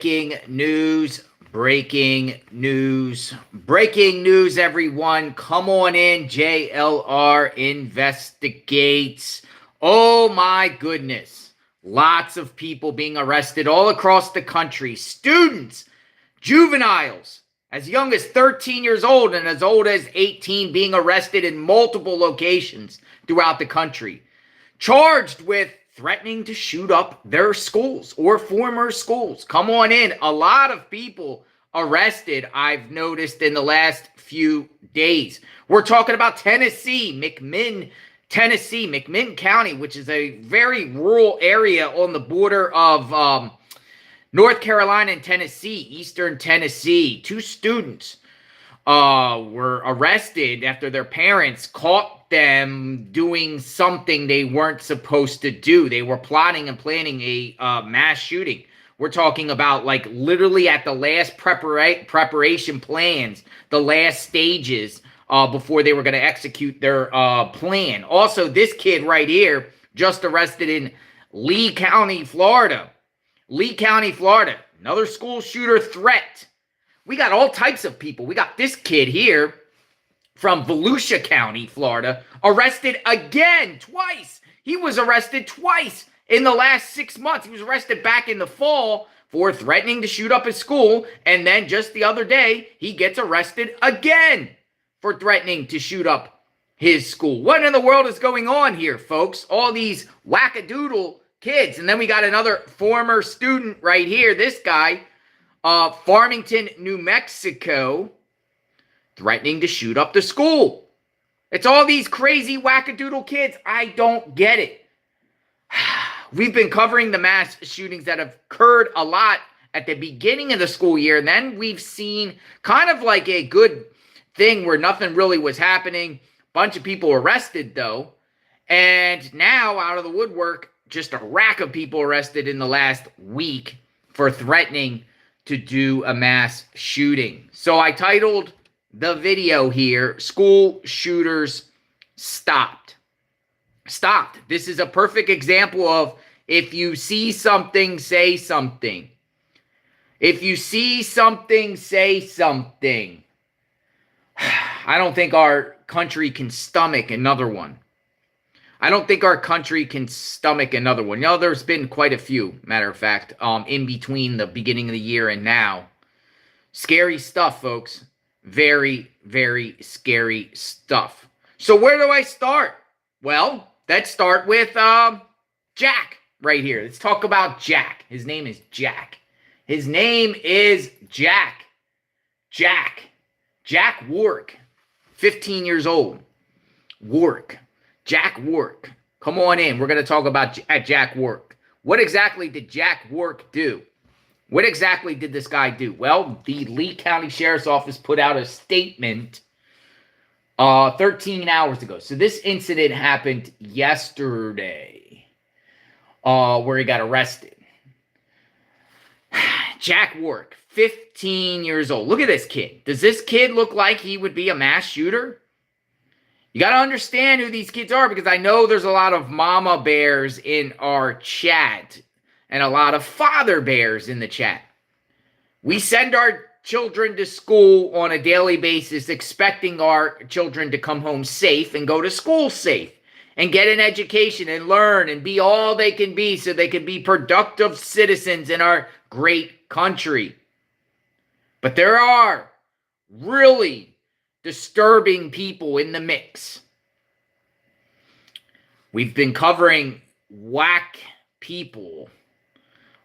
Breaking news, everyone. Come on in. JLR investigates. Oh my goodness. Lots of people being arrested all across the country. Students, juveniles, as young as 13 years old and as old as 18 being arrested in multiple locations throughout the country. Charged with threatening to shoot up their schools or former schools. Come on in. A lot of people arrested, I've noticed, in the last few days. We're talking about Tennessee, McMinn County, which is a very rural area on the border of North Carolina and Tennessee, eastern Tennessee. 2 students were arrested after their parents caught them doing something they weren't supposed to do. They were plotting and planning a mass shooting. We're talking about like literally at the last preparation plans, the last stages before they were going to execute their plan. Also, this kid right here just arrested in Lee County, Florida. Another school shooter threat. We got all types of people. We got this kid here from Volusia County, Florida, arrested again twice. He was arrested twice in the last 6 months. He was arrested back in the fall for threatening to shoot up his school. And then just the other day, he gets arrested again for threatening to shoot up his school. What in the world is going on here, folks? All these wackadoodle kids. And then we got another former student right here. This guy, Farmington, New Mexico, threatening to shoot up the school. It's all these crazy wackadoodle kids. I don't get it. We've been covering the mass shootings that have occurred a lot at the beginning of the school year. And then we've seen kind of like a good thing where nothing really was happening. Bunch of people arrested, though. And now, out of the woodwork, just a rack of people arrested in the last week for threatening to do a mass shooting. So I titled the video here, School Shooters Stopped. This is a perfect example of if you see something, say something. If you see something, say something. I don't think our country can stomach another one. You know, there's been quite a few, matter of fact, in between the beginning of the year and now. Scary stuff, folks. Very, very scary stuff. So where do I start? Well, let's start with Jack right here. Let's talk about Jack. His name is Jack. Jack Warrick, 15 years old. Jack Warrick. Come on in. We're going to talk about Jack Warrick. What exactly did Jack Warrick do? What exactly did this guy do? Well, the Lee County Sheriff's Office put out a statement 13 hours ago. So this incident happened yesterday where he got arrested. Jack Warrick, 15 years old. Look at this kid. Does this kid look like he would be a mass shooter? You got to understand who these kids are, because I know there's a lot of mama bears in our chat and a lot of father bears in the chat. We send our children to school on a daily basis, expecting our children to come home safe and go to school safe and get an education and learn and be all they can be so they can be productive citizens in our great country. But there are really disturbing people in the mix. We've been covering whack people.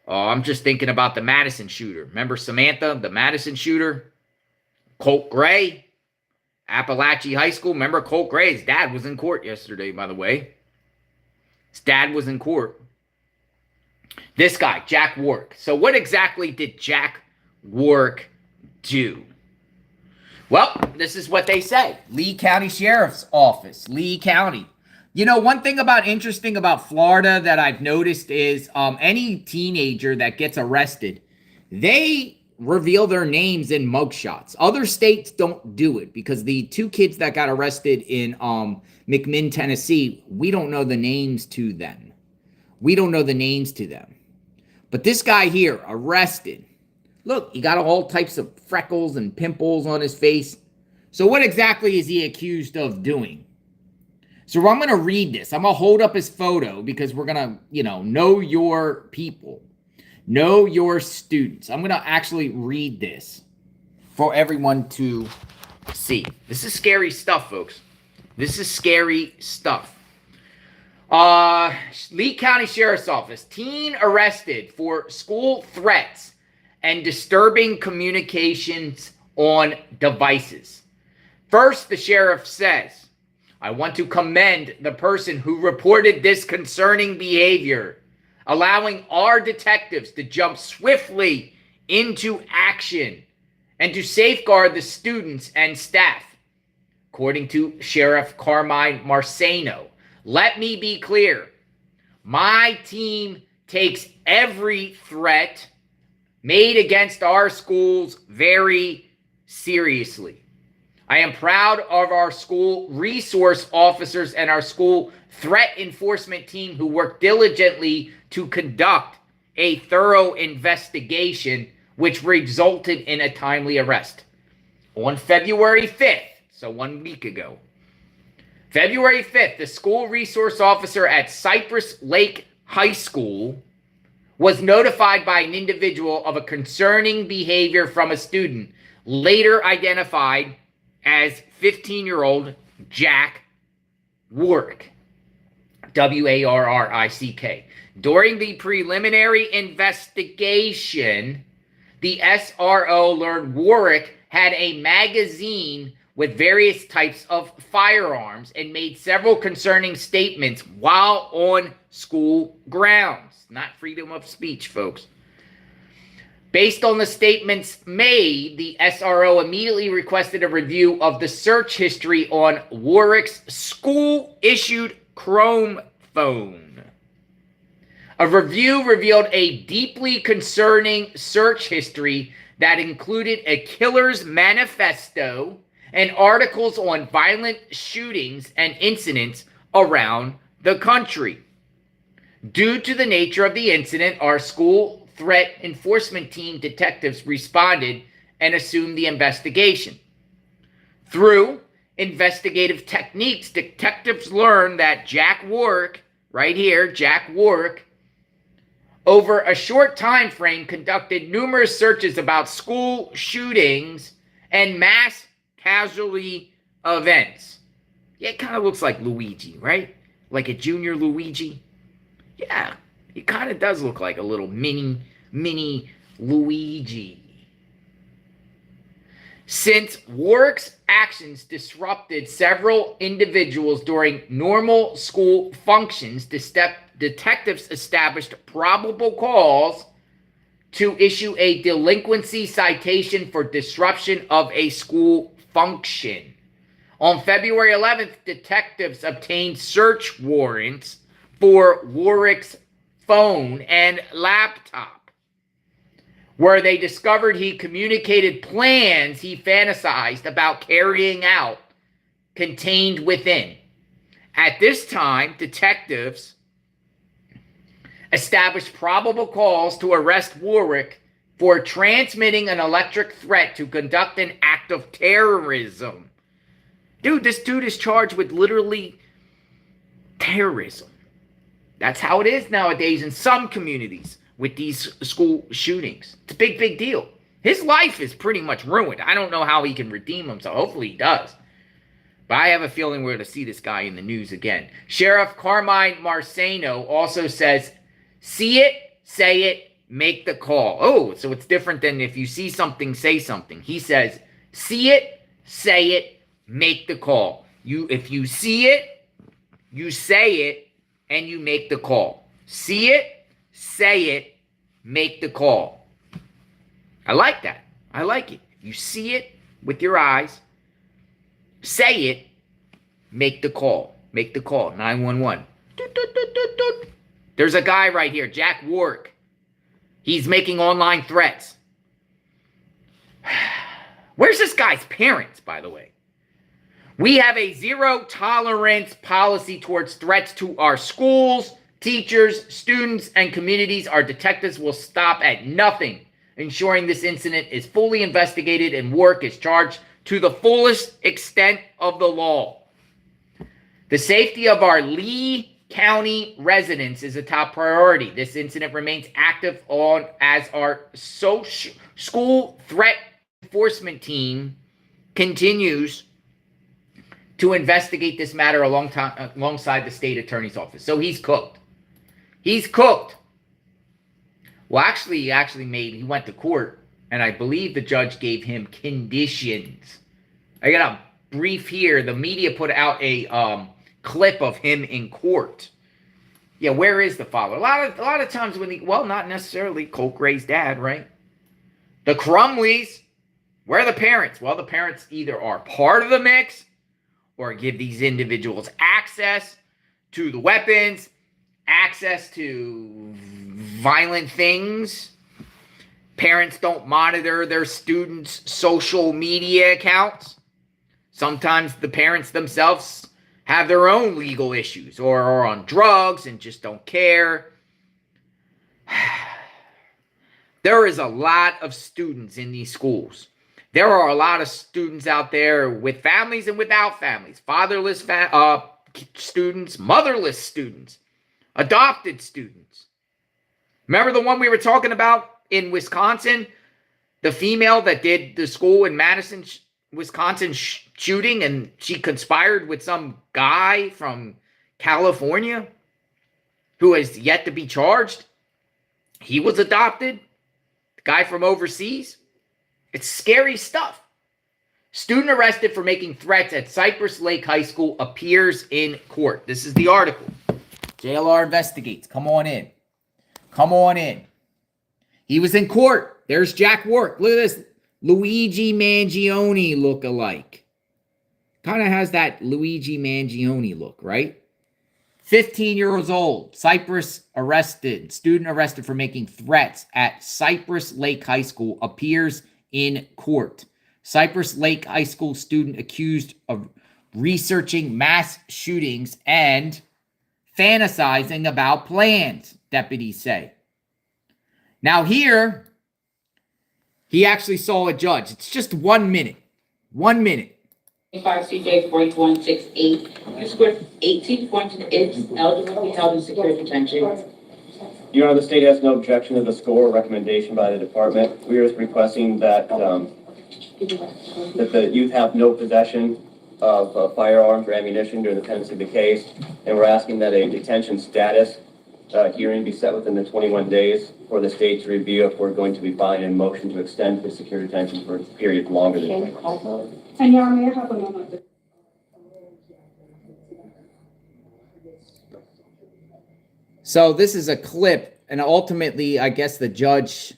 I'm just thinking about the Madison shooter. Remember Samantha, the Madison shooter? Colt Gray, Appalachia High School. Remember Colt Gray? His dad was in court yesterday, by the way. His dad was in court. This guy, Jack Warrick. So what exactly did Jack Warrick do? Well, this is what they say. Lee County Sheriff's Office. Lee County. You know, one thing interesting about Florida that I've noticed is any teenager that gets arrested, they reveal their names in mugshots. Other states don't do it because the 2 kids that got arrested in McMinn, Tennessee, we don't know the names to them. But this guy here, arrested Look, he got all types of freckles and pimples on his face. So what exactly is he accused of doing? So I'm going to read this. I'm going to hold up his photo because we're going to, know your people. Know your students. I'm going to actually read this for everyone to see. This is scary stuff, folks. This is scary stuff. Lee County Sheriff's Office. Teen arrested for school threats and disturbing communications on devices. First, the sheriff says, I want to commend the person who reported this concerning behavior, allowing our detectives to jump swiftly into action and to safeguard the students and staff. According to Sheriff Carmine Marceno, let me be clear. My team takes every threat made against our schools very seriously. I am proud of our school resource officers and our school threat enforcement team who work diligently to conduct a thorough investigation which resulted in a timely arrest. On February 5th, so 1 week ago, February 5th, the school resource officer at Cypress Lake High School was notified by an individual of a concerning behavior from a student, later identified as 15-year-old Jack Warrick, W-A-R-R-I-C-K. During the preliminary investigation, the SRO learned Warrick had a magazine with various types of firearms and made several concerning statements while on school grounds. Not freedom of speech, folks. Based on the statements made, the SRO immediately requested a review of the search history on Warrick's school-issued Chrome phone. A review revealed a deeply concerning search history that included a killer's manifesto and articles on violent shootings and incidents around the country. Due to the nature of the incident, our school threat enforcement team detectives responded and assumed the investigation. Through investigative techniques, detectives learned that Jack Warrick, right here, Jack Warrick, over a short time frame conducted numerous searches about school shootings and mass casualty events. Yeah, it kind of looks like Luigi, right? Like a junior Luigi. Yeah, it kind of does look like a little mini Luigi. Since Warrick's actions disrupted several individuals during normal school functions, detectives established probable cause to issue a delinquency citation for disruption of a school function. On February 11th, detectives obtained search warrants for Warrick's phone and laptop, where they discovered he communicated plans he fantasized about carrying out contained within. At this time, detectives established probable cause to arrest Warrick for transmitting an electric threat to conduct an act of terrorism. Dude, this dude is charged with literally terrorism. That's how it is nowadays in some communities with these school shootings. It's a big deal. His life is pretty much ruined. I don't know how he can redeem himself. Hopefully he does. But I have a feeling we're going to see this guy in the news again. Sheriff Carmine Marceno also says, see it, say it, make the call. Oh, so it's different than if you see something, say something. He says, see it, say it, make the call. If you see it, you say it, and you make the call. See it, say it, make the call. I like that. I like it. You see it with your eyes, say it, make the call. Make the call. 911. There's a guy right here, Jack Warrick. He's making online threats. Where's this guy's parents, by the way? We have a zero tolerance policy towards threats to our schools, teachers, students, and communities. Our detectives will stop at nothing ensuring this incident is fully investigated and Warrick is charged to the fullest extent of the law. The safety of our Lee County residents is a top priority. This incident remains active as our school threat enforcement team continues to investigate this matter alongside the state attorney's office. So he's cooked. He's cooked. Well, actually, he went to court, and I believe the judge gave him conditions. I got a brief here. The media put out a clip of him in court. Yeah, where is the father? A lot of times not necessarily Colt Gray's dad, right? The Crumleys, where are the parents? Well, the parents either are part of the mix or give these individuals access to the weapons, access to violent things. Parents don't monitor their students' social media accounts. Sometimes the parents themselves have their own legal issues or are on drugs and just don't care. There is a lot of students in these schools. There are a lot of students out there with families and without families. Fatherless students, motherless students, adopted students. Remember the one we were talking about in Wisconsin? The female that did the school in Madison, Wisconsin shooting, and she conspired with some guy from California who has yet to be charged. He was adopted. The guy from overseas. It's scary stuff. Student arrested for making threats at Cypress Lake High School appears in court. This is the article. JLR investigates. Come on in. Come on in. He was in court. There's Jack Warrick. Look at this. Luigi Mangione look-alike. Kind of has that Luigi Mangione look, right? 15 years old. Cypress arrested. Student arrested for making threats at Cypress Lake High School appears in court. Cypress Lake High School student accused of researching mass shootings and fantasizing about plans, deputies say. Now here, he actually saw a judge. It's just 1 minute. 1 minute. 5 CJ 4168. You scored 18 points and is eligible to be held in secure detention. Your Honor, the state has no objection to the score or recommendation by the department. We are requesting that that the youth have no possession of firearms or ammunition during the pendency of the case, and we're asking that a detention status hearing be set within the 21 days for the state to review if we're going to be finding a motion to extend the secure detention for a period longer than 20 months. And Your Honor, may I have a moment? So this is a clip, and ultimately, I guess the judge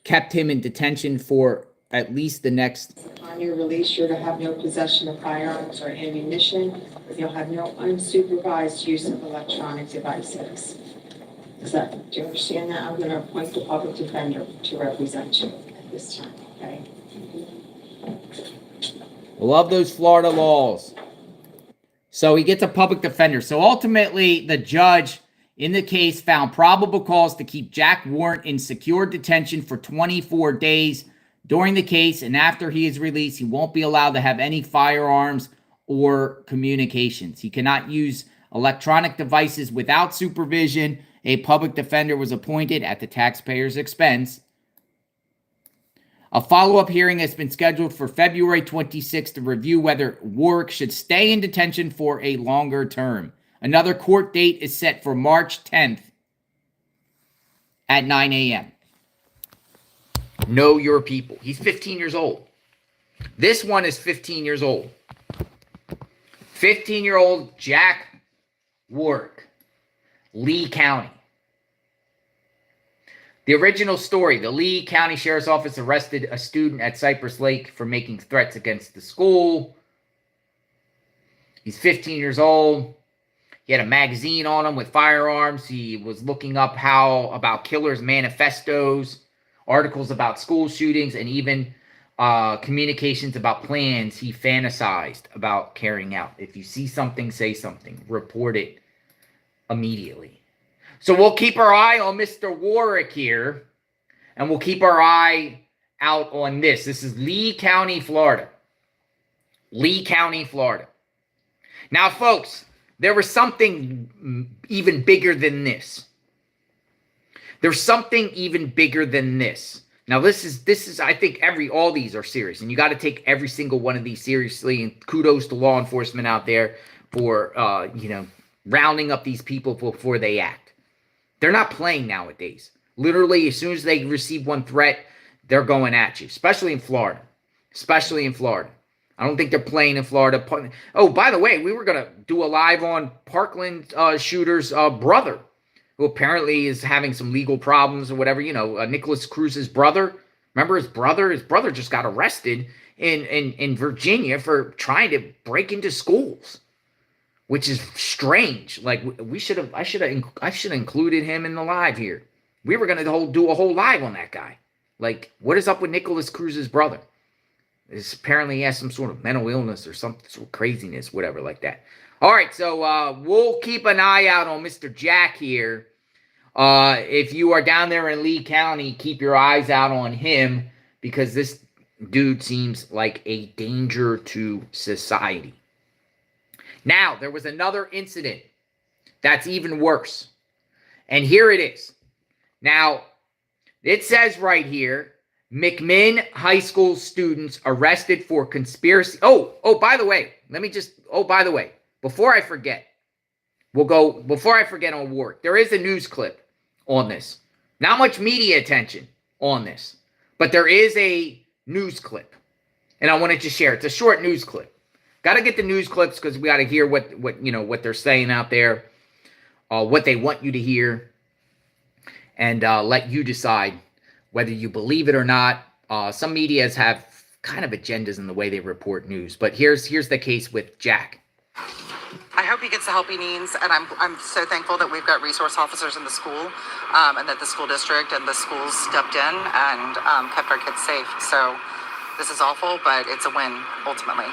kept him in detention for at least the next... On your release, you're to have no possession of firearms or ammunition. You'll have no unsupervised use of electronic devices. Do you understand that? I'm going to appoint the public defender to represent you at this time, okay? Love those Florida laws. So he gets a public defender. So ultimately, the judge in the case found probable cause to keep Jack Warrick in secure detention for 24 days during the case, and after he is released, he won't be allowed to have any firearms or communications. He cannot use electronic devices without supervision. A public defender was appointed at the taxpayer's expense. A follow-up hearing has been scheduled for February 26th to review whether Warrick should stay in detention for a longer term. Another court date is set for March 10th at 9 a.m. Know your people. He's 15 years old. This one is 15 years old. 15-year-old Jack Warrick, Lee County. The original story, the Lee County Sheriff's Office arrested a student at Cypress Lake for making threats against the school. He's 15 years old. He had a magazine on him with firearms. He was looking up about killers' manifestos, articles about school shootings, and even communications about plans he fantasized about carrying out. If you see something, say something. Report it immediately. So we'll keep our eye on Mr. Warrick here. and we'll keep our eye out on this. This is Lee County, Florida. Lee County, Florida. Now, folks, there was something even bigger than this. There's something even bigger than this. Now, this is I think all these are serious, and you got to take every single one of these seriously, and kudos to law enforcement out there for, rounding up these people before they act. They're not playing nowadays. Literally, as soon as they receive one threat, they're going at you, especially in Florida. Especially in Florida. I don't think they're playing in Florida. Oh, by the way, we were going to do a live on Parkland shooter's brother, who apparently is having some legal problems or whatever. Nicholas Cruz's brother. Remember his brother? His brother just got arrested in Virginia for trying to break into schools, which is strange. Like, I should have included him in the live here. We were going to do a whole live on that guy. Like, what is up with Nicholas Cruz's brother? Apparently he has some sort of mental illness or some sort of craziness, whatever like that. All right, so we'll keep an eye out on Mr. Jack here. If you are down there in Lee County, keep your eyes out on him, because this dude seems like a danger to society. Now, there was another incident that's even worse. And here it is. Now, it says right here, McMinn High School students arrested for conspiracy. By the way, before I forget on Warrick, there is a news clip on this. Not much media attention on this, but there is a news clip, and I wanted to share. It's a short news clip. Got to get the news clips because we got to hear what they're saying out there, what they want you to hear, and let you decide whether you believe it or not. Some medias have kind of agendas in the way they report news, but here's the case with Jack. I hope he gets the help he needs, and I'm so thankful that we've got resource officers in the school, and that the school district and the schools stepped in and kept our kids safe. So this is awful, but it's a win ultimately.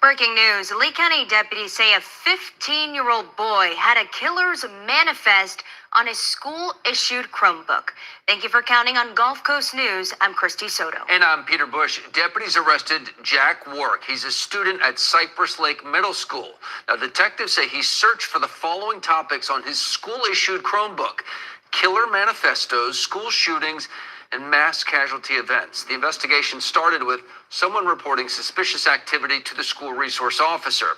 Breaking news. Lee County deputies say a 15-year-old boy had a killer's manifest on his school-issued Chromebook. Thank you for counting on Gulf Coast News. I'm Christy Soto. And I'm Peter Bush. Deputies arrested Jack Warrick. He's a student at Cypress Lake Middle School. Now, detectives say he searched for the following topics on his school-issued Chromebook: killer manifestos, school shootings, and mass casualty events. The investigation started with someone reporting suspicious activity to the school resource officer.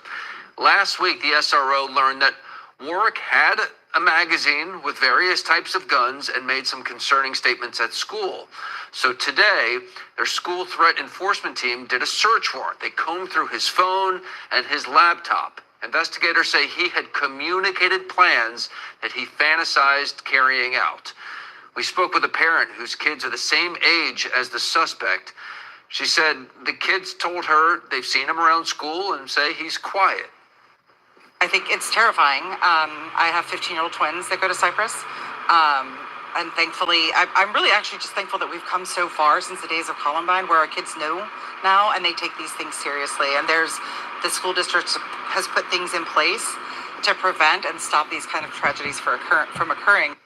Last week, the SRO learned that Warrick had a magazine with various types of guns and made some concerning statements at school. So today, their school threat enforcement team did a search warrant. They combed through his phone and his laptop. Investigators say he had communicated plans that he fantasized carrying out. We spoke with a parent whose kids are the same age as the suspect. She said the kids told her they've seen him around school and say he's quiet. I think it's terrifying. I have 15-year-old twins that go to Cypress. And thankfully, I'm really actually just thankful that we've come so far since the days of Columbine, where our kids know now and they take these things seriously. And the school district has put things in place to prevent and stop these kind of tragedies from occurring.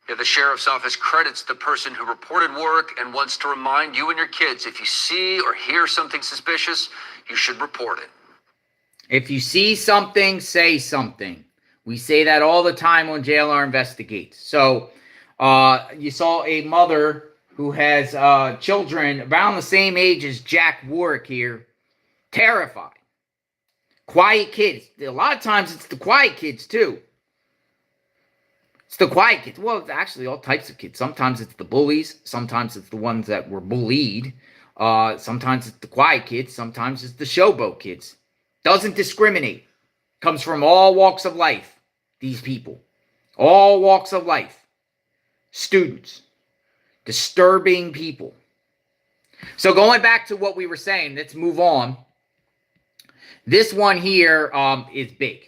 Yeah, the sheriff's office credits the person who reported Warrick and wants to remind you and your kids, if you see or hear something suspicious, you should report it. If you see something, say something. We say that all the time on JLR Investigates. So you saw a mother who has children around the same age as Jack Warrick here, terrified. Quiet kids. A lot of times it's the quiet kids too. It's the quiet kids. Well, actually all types of kids. Sometimes it's the bullies. Sometimes it's the ones that were bullied. Sometimes it's the quiet kids. Sometimes it's the showboat kids. Doesn't discriminate. Comes from all walks of life. These people. All walks of life. Students. Disturbing people. So going back to what we were saying, let's move on. This one here is big.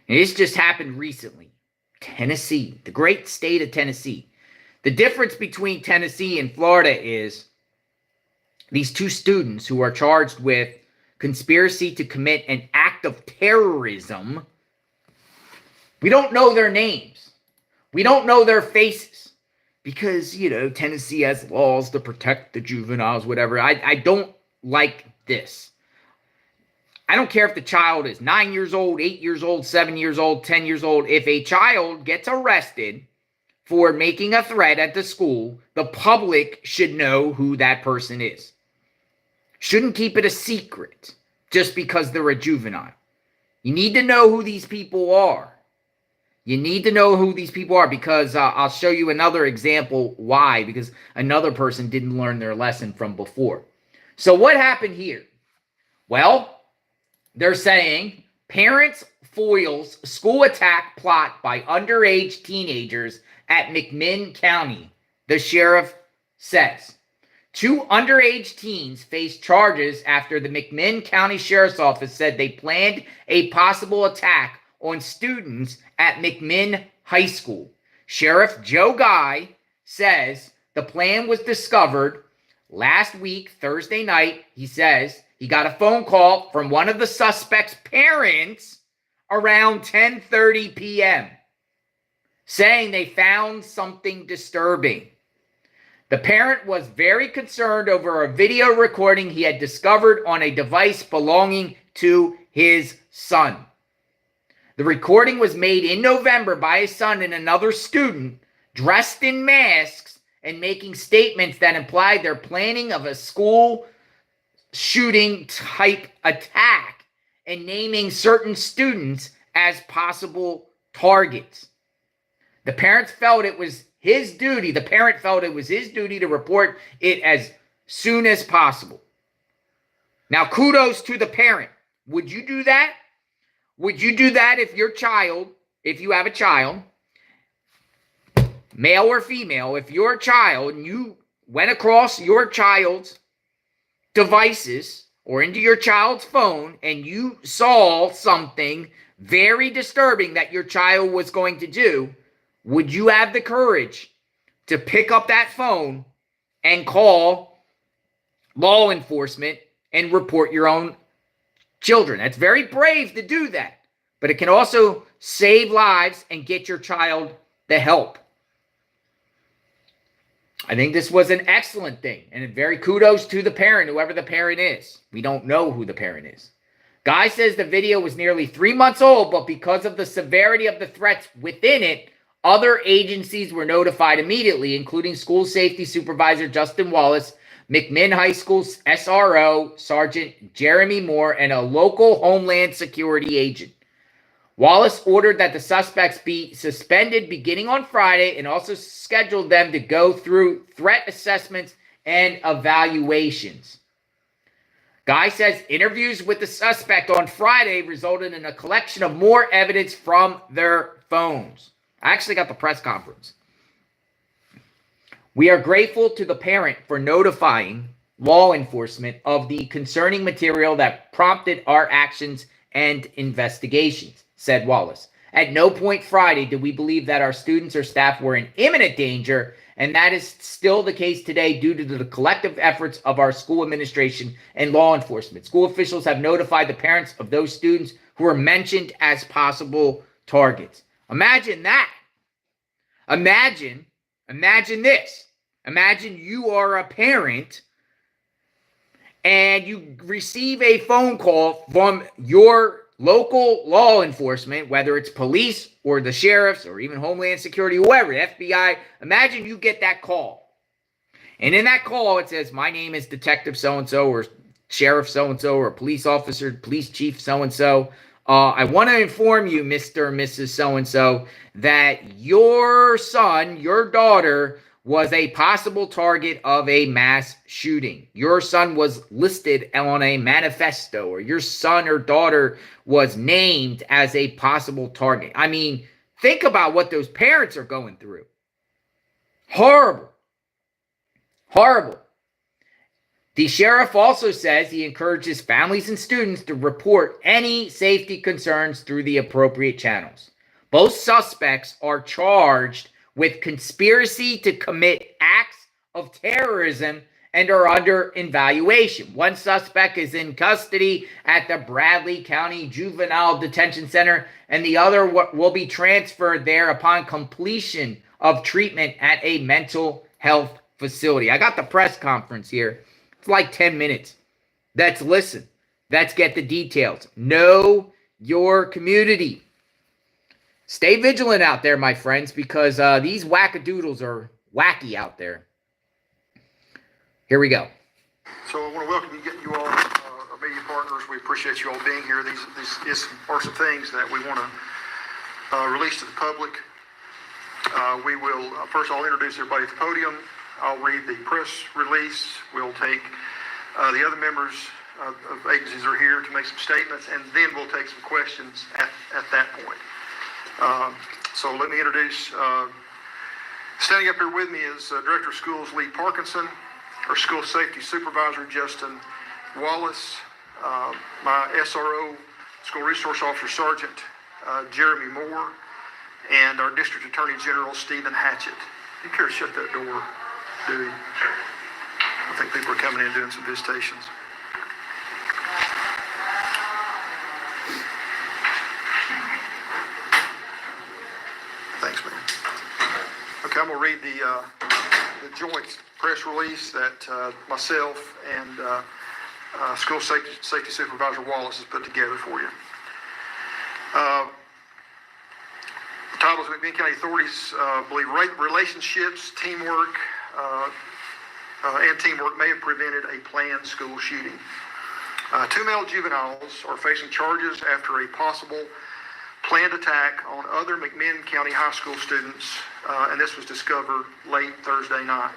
And this just happened recently. Tennessee, the great state of Tennessee. The difference between Tennessee and Florida is these two students who are charged with conspiracy to commit an act of terrorism. We don't know their names. We don't know their faces. because, Tennessee has laws to protect the juveniles, whatever. I don't like this. I don't care if the child is 9 years old, 8 years old, 7 years old, 10 years old. If a child gets arrested for making a threat at the school, the public should know who that person is. Shouldn't keep it a secret just because they're a juvenile. You need to know who these people are. You need to know who these people are, because I'll show you another example why, because another person didn't learn their lesson from before. So what happened here? Well, they're saying parents foils school attack plot by underage teenagers at McMinn County, the sheriff says. 2 underage teens face charges after the McMinn County Sheriff's Office said they planned a possible attack on students at McMinn High School. Sheriff Joe Guy says the plan was discovered last week, Thursday night. He says he got a phone call from one of the suspects' parents around 10:30 p.m. saying they found something disturbing. The parent was very concerned over a video recording he had discovered on a device belonging to his son. The recording was made in November by his son and another student dressed in masks and making statements that implied their planning of a school shooting type attack and naming certain students as possible targets. The parents felt it was his duty. The parent felt it was his duty to report it as soon as possible. Now, kudos to the parent. Would you do that? Would you do that if your child, if you have a child, male or female, if your child, and you went across your child's devices or into your child's phone and you saw something very disturbing that your child was going to do, would you have the courage to pick up that phone and call law enforcement and report your own children? That's very brave to do that, but it can also save lives and get your child the help. I think this was an excellent thing, and very kudos to the parent, whoever the parent is. We don't know who the parent is. Guy says the video was nearly 3 months old, but because of the severity of the threats within it, other agencies were notified immediately, including School Safety Supervisor Justin Wallace, McMinn High School's SRO, Sergeant Jeremy Moore, and a local Homeland Security agent. Wallace ordered that the suspects be suspended beginning on Friday and also scheduled them to go through threat assessments and evaluations. Guy says interviews with the suspect on Friday resulted in a collection of more evidence from their phones. I actually got the press conference. We are grateful to the parent for notifying law enforcement of the concerning material that prompted our actions and investigations, said Wallace. At no point Friday did we believe that our students or staff were in imminent danger, and that is still the case today due to the collective efforts of our school administration and law enforcement. School officials have notified the parents of those students who were mentioned as possible targets. Imagine that. Imagine this. Imagine you are a parent and you receive a phone call from your local law enforcement, whether it's police or the sheriffs or even Homeland Security, whoever, FBI. Imagine you get that call. And in that call, it says, my name is Detective so-and-so or Sheriff so-and-so or Police Officer, Police Chief so-and-so. I want to inform you, Mr. and Mrs. so-and-so, that your son, your daughter, was a possible target of a mass shooting. Your son was listed on a manifesto, or your son or daughter was named as a possible target. I mean, think about what those parents are going through. Horrible. Horrible. The sheriff also says he encourages families and students to report any safety concerns through the appropriate channels. Both suspects are charged with conspiracy to commit acts of terrorism and are under evaluation. One suspect is in custody at the Bradley County Juvenile Detention Center, and the other will be transferred there upon completion of treatment at a mental health facility. I got the press conference here. It's like 10 minutes. Let's listen. Let's get the details. Know your community. Stay vigilant out there, my friends, because these wackadoodles are wacky out there. Here we go. So I want to welcome you all, our media partners. We appreciate you all being here. These are some things that we want to release to the public. We will, first I'll introduce everybody at the podium. I'll read the press release. We'll take the other members of agencies that are here to make some statements, and then we'll take some questions at that point. So let me introduce, standing up here with me is Director of Schools Lee Parkinson, our School Safety Supervisor Justin Wallace, my SRO, School Resource Officer Sergeant Jeremy Moore, and our District Attorney General Stephen Hatchett. You care to shut that door, Dewey? I think people are coming in doing some visitations. Thanks, man. Okay, I'm going to read the joint press release that myself and School Safety Supervisor Wallace has put together for you. The title is McMinn County Authorities believe relationships, teamwork, and teamwork may have prevented a planned school shooting. 2 male juveniles are facing charges after a possible planned attack on other McMinn County High School students, and this was discovered late Thursday night.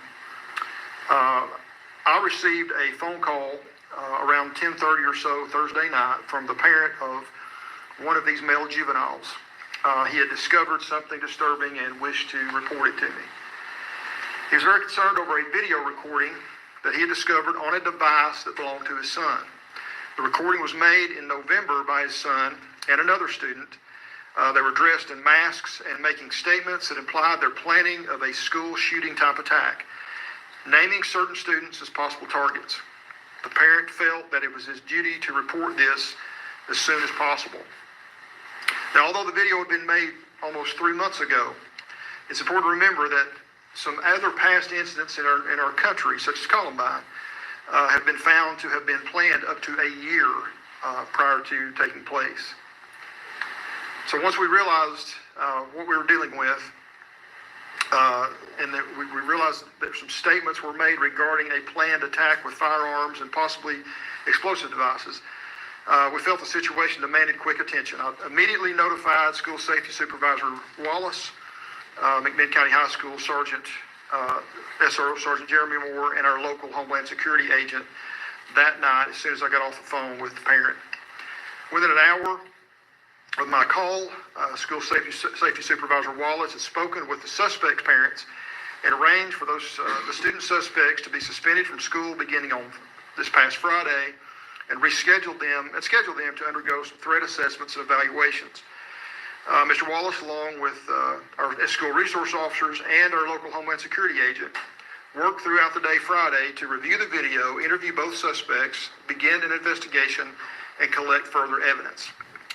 I received a phone call around 10:30 or so Thursday night from the parent of one of these male juveniles. He had discovered something disturbing and wished to report it to me. He was very concerned over a video recording that he had discovered on a device that belonged to his son. The recording was made in November by his son and another student. They were dressed in masks and making statements that implied their planning of a school shooting type attack, naming certain students as possible targets. The parent felt that it was his duty to report this as soon as possible. Now, although the video had been made almost 3 months ago, it's important to remember that some other past incidents in our country, such as Columbine, have been found to have been planned up to a year prior to taking place. So once we realized what we were dealing with, and that we realized that some statements were made regarding a planned attack with firearms and possibly explosive devices, we felt the situation demanded quick attention. I immediately notified School Safety Supervisor Wallace, McMinn County High School Sergeant, SRO Sergeant Jeremy Moore, and our local Homeland Security agent that night as soon as I got off the phone with the parent. Within an hour of my call, School Safety Supervisor Wallace had spoken with the suspect's parents and arranged for those the student suspects to be suspended from school beginning on this past Friday, and scheduled them to undergo some threat assessments and evaluations. Mr. Wallace, along with our school resource officers and our local Homeland Security agent, worked throughout the day Friday to review the video, interview both suspects, begin an investigation, and collect further evidence.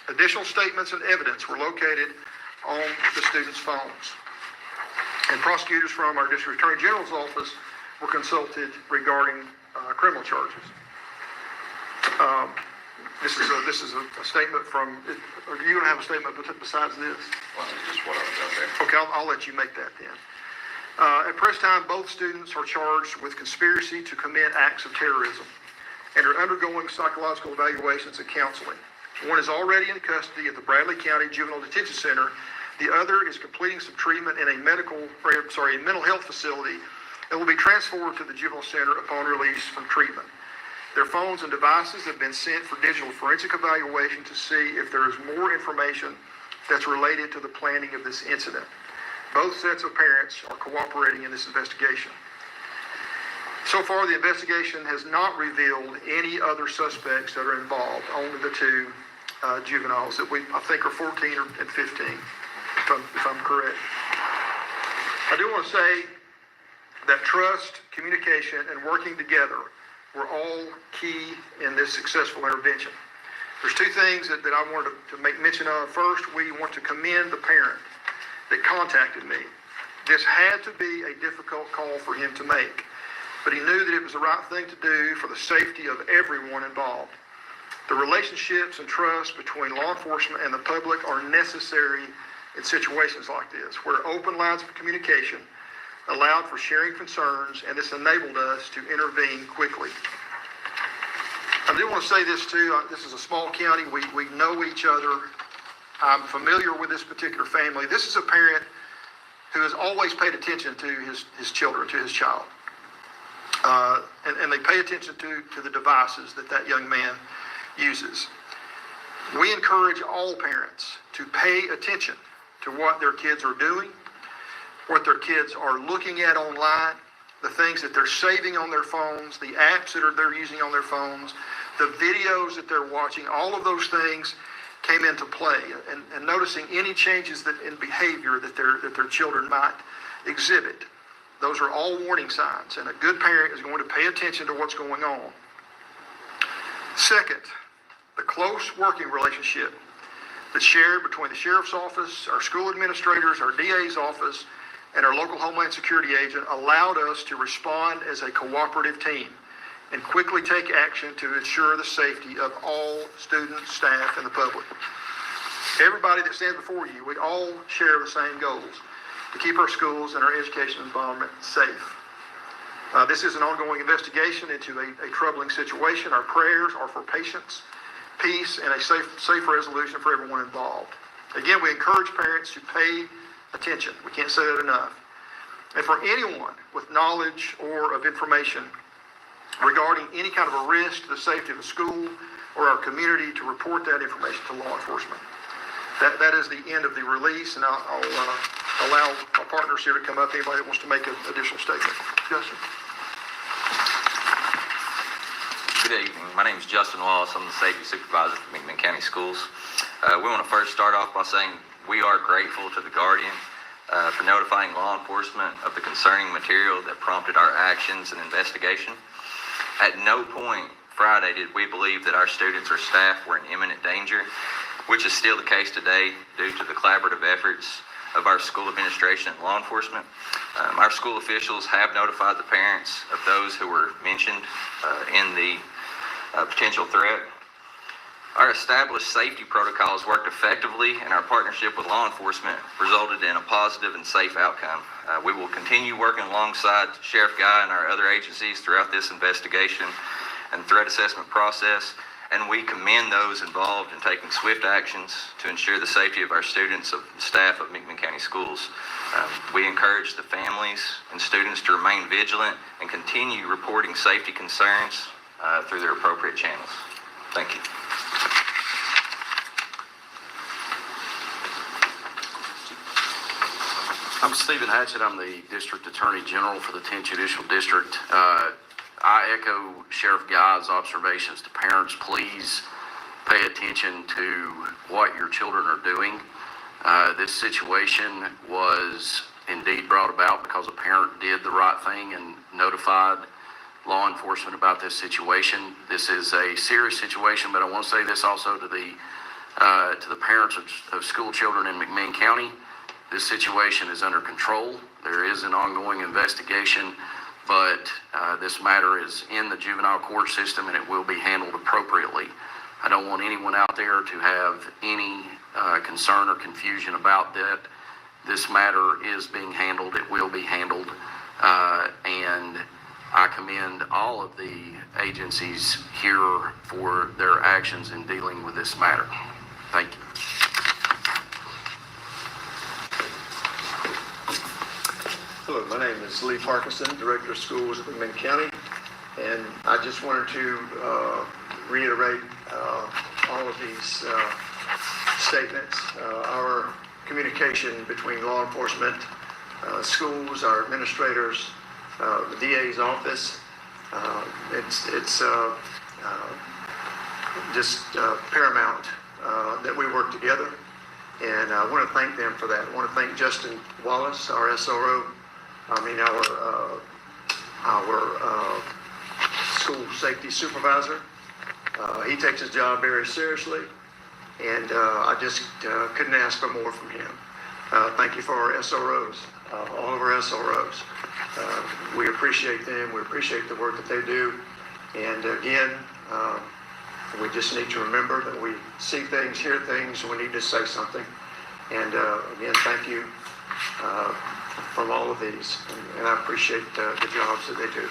Additional statements and evidence were located on the students' phones. And prosecutors from our District Attorney General's office were consulted regarding criminal charges. This is a statement from, are you going to have a statement besides this? Well, that's just what I was out there. Okay, I'll let you make that then. At press time, both students are charged with conspiracy to commit acts of terrorism and are undergoing psychological evaluations and counseling. One is already in custody at the Bradley County Juvenile Detention Center. The other is completing some treatment in a mental health facility and will be transferred to the juvenile center upon release from treatment. Their phones and devices have been sent for digital forensic evaluation to see if there is more information that's related to the planning of this incident. Both sets of parents are cooperating in this investigation. So far, the investigation has not revealed any other suspects that are involved, only the two juveniles that I think are 14 and 15, if I'm correct. I do want to say that trust, communication, and working together were all key in this successful intervention. There's two things that I wanted to make mention of. First, we want to commend the parent that contacted me This had to be a difficult call for him to make, but he knew that it was the right thing to do for the safety of everyone involved. The relationships and trust between law enforcement and the public are necessary in situations like this, where open lines of communication allowed for sharing concerns, and this enabled us to intervene quickly. I do want to say this too. This is a small county. We know each other. I'm familiar with this particular family. This is a parent who has always paid attention to his children, to his child. And they pay attention to the devices that young man uses. We encourage all parents to pay attention to what their kids are doing, what their kids are looking at online, the things that they're saving on their phones, the apps that they're using on their phones, the videos that they're watching. All of those things came into play, and noticing any changes in behavior that their children might exhibit. Those are all warning signs, and a good parent is going to pay attention to what's going on. Second, the close working relationship that's shared between the sheriff's office, our school administrators, our DA's office, and our local Homeland Security agent allowed us to respond as a cooperative team and quickly take action to ensure the safety of all students, staff, and the public. Everybody that stands before you, we all share the same goals: to keep our schools and our education environment safe. This is an ongoing investigation into a troubling situation. Our prayers are for patience, peace, and a safe resolution for everyone involved. Again, we encourage parents to pay attention. We can't say that enough. And for anyone with knowledge or of information regarding any kind of a risk to the safety of the school or our community, to report that information to law enforcement. That is the end of the release, and I'll allow our partners here to come up. Anybody that wants to make an additional statement. Justin. Good evening. My name is Justin Wallace. I'm the safety supervisor for McMinn County Schools. We want to first start off by saying we are grateful to the Guardian for notifying law enforcement of the concerning material that prompted our actions and investigation. At no point Friday did we believe that our students or staff were in imminent danger, which is still the case today due to the collaborative efforts of our school administration and law enforcement. Our school officials have notified the parents of those who were mentioned in the potential threat. Our established safety protocols worked effectively, and our partnership with law enforcement resulted in a positive and safe outcome. We will continue working alongside Sheriff Guy and our other agencies throughout this investigation and threat assessment process, and we commend those involved in taking swift actions to ensure the safety of our students and staff of McMinn County Schools. We encourage the families and students to remain vigilant and continue reporting safety concerns through their appropriate channels. Thank you. I'm Stephen Hatchett. I'm the District Attorney General for the 10th Judicial District. I echo Sheriff Guy's observations to parents. Please pay attention to what your children are doing. This situation was indeed brought about because a parent did the right thing and notified law enforcement about this situation. This is a serious situation, but I want to say this also to the parents of school children in McMinn County. This situation is under control. There is an ongoing investigation, but this matter is in the juvenile court system and it will be handled appropriately. I don't want anyone out there to have any concern or confusion about that. This matter is being handled. It will be handled. And I commend all of the agencies here for their actions in dealing with this matter. Thank you. Hello, my name is Lee Parkinson, Director of Schools at McMinn County, and I just wanted to reiterate all of these statements. Our communication between law enforcement, schools, our administrators, the DA's office, it's just paramount that we work together, and I want to thank them for that. I want to thank Justin Wallace, our SRO, our school safety supervisor. He takes his job very seriously, and I just couldn't ask for more from him. Thank you for our SROs. all of our SROs. We appreciate them. We appreciate the work that they do. And again, we just need to remember that we see things, hear things, and we need to say something. And again, thank you from all of these. And I appreciate the jobs that they do.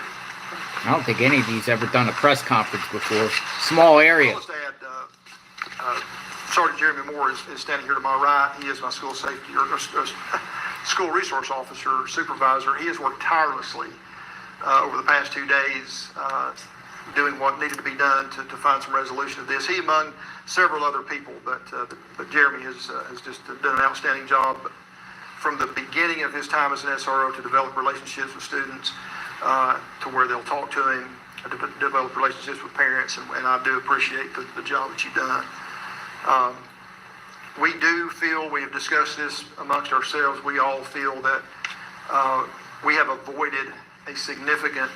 I don't think any of these ever done a press conference before. Small area. I'll just add, Sergeant Jeremy Moore is standing here to my right. He is my school safety or school resource officer, supervisor. He has worked tirelessly over the past 2 days doing what needed to be done to find some resolution of this. He among several other people, but Jeremy has just done an outstanding job from the beginning of his time as an SRO to develop relationships with students, to where they'll talk to him, develop relationships with parents, and I do appreciate the job that you've done. We do feel, we have discussed this amongst ourselves, we all feel that we have avoided a significant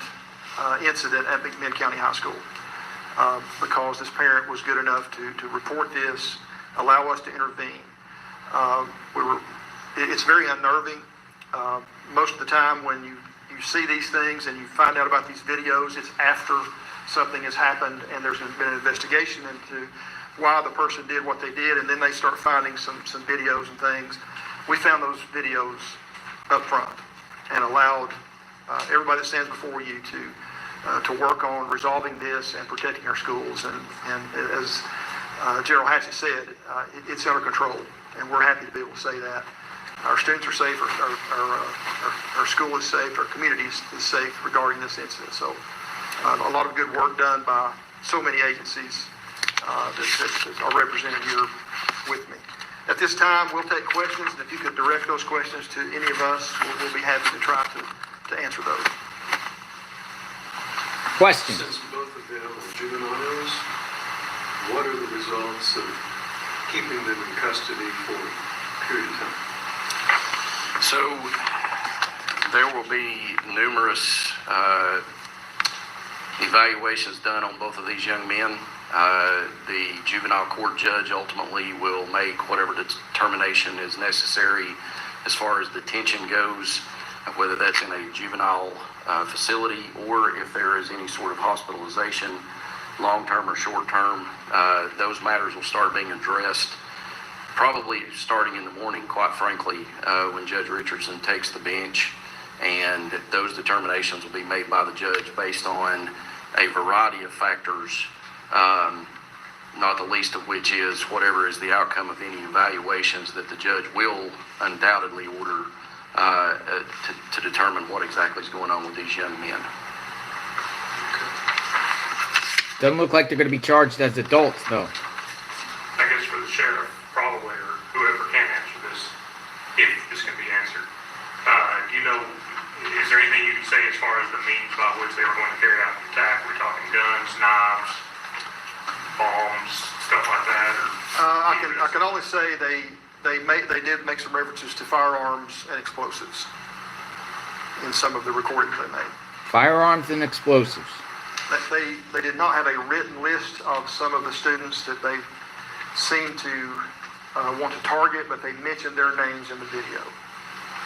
incident at McMinn County High School because this parent was good enough to report this, allow us to intervene. It's very unnerving. Most of the time when you see these things and you find out about these videos, it's after something has happened and there's been an investigation into why the person did what they did, and then they start finding some videos and things. We found those videos up front and allowed everybody that stands before you to work on resolving this and protecting our schools. And as General Hatchett said, it's under control, and we're happy to be able to say that. Our students are safe, our school is safe, our community is safe regarding this incident. So a lot of good work done by so many agencies that are represented here with me. At this time, we'll take questions, and if you could direct those questions to any of us, we'll be happy to try to answer those. Questions? Since both of them are juveniles, what are the results of keeping them in custody for a period of time? So there will be numerous evaluations done on both of these young men. The juvenile court judge ultimately will make whatever determination is necessary as far as detention goes, whether that's in a juvenile facility or if there is any sort of hospitalization, long-term or short-term. Those matters will start being addressed probably starting in the morning, quite frankly, when Judge Richardson takes the bench, and those determinations will be made by the judge based on a variety of factors, not the least of which is whatever is the outcome of any evaluations that the judge will undoubtedly order to determine what exactly is going on with these young men. Doesn't look like they're going to be charged as adults, though. I guess for the sheriff, probably, or whoever can answer this, if this can be answered. Do you know, is there anything you can say as far as the means by which they were going to carry out the attack? We're talking guns, knives, bombs, stuff like that? Or I can only say they did make some references to firearms and explosives in some of the recordings they made. Firearms and explosives. They did not have a written list of some of the students that they seemed to want to target, but they mentioned their names in the video.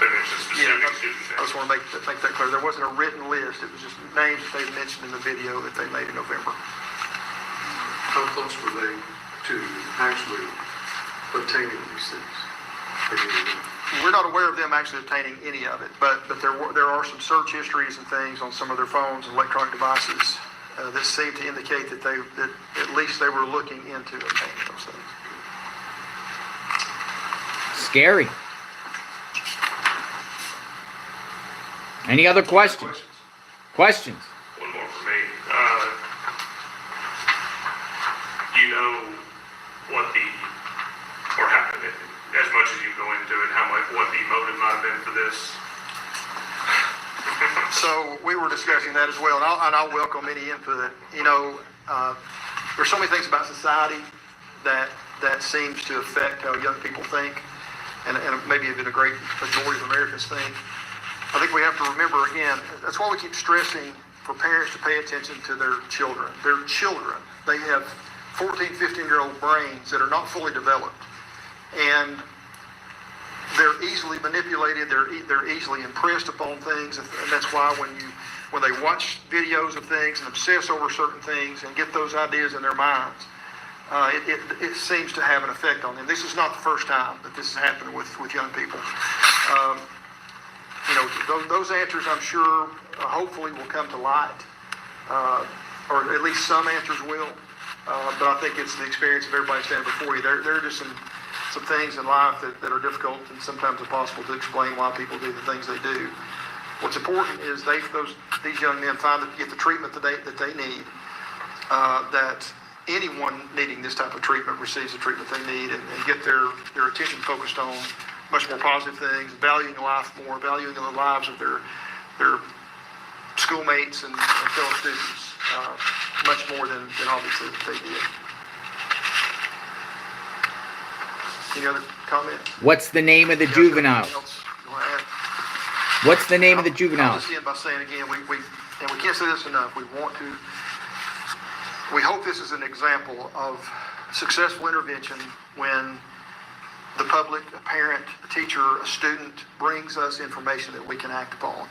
They mentioned specific students. I just want to make that clear. There wasn't a written list. It was just names that they mentioned in the video that they made in November. How close were they to actually obtaining these things? We're not aware of them actually obtaining any of it, but there are some search histories and things on some of their phones and electronic devices that seem to indicate that at least they were looking into obtaining those things. Scary. Any other questions? Questions? One more for me. Do you know as much as you go into it, what the motive might have been for this? So we were discussing that as well, and I'll welcome any input. You know, there's so many things about society that seems to affect how young people think, and maybe even a great majority of Americans think. I think we have to remember, again, that's why we keep stressing for parents to pay attention to their children. They're children. They have 14, 15-year-old brains that are not fully developed. And they're easily manipulated, they're easily impressed upon things, and that's why when they watch videos of things and obsess over certain things and get those ideas in their minds, it seems to have an effect on them. This is not the first time that this has happened with young people. Those answers, I'm sure, hopefully will come to light, or at least some answers will. But I think it's the experience of everybody standing before you. There are just some things in life that are difficult and sometimes impossible to explain why people do the things they do. What's important is these young men get the treatment that they need, that anyone needing this type of treatment receives the treatment they need, and get their attention focused on much more positive things, valuing life more, valuing the lives of their schoolmates and fellow students, much more than obviously that they did. Any other comments? What's the name of the juvenile? What's the name of the juvenile? I'll just end by saying again, we can't say this enough. We hope this is an example of successful intervention when the public, a parent, a teacher, a student brings us information that we can act upon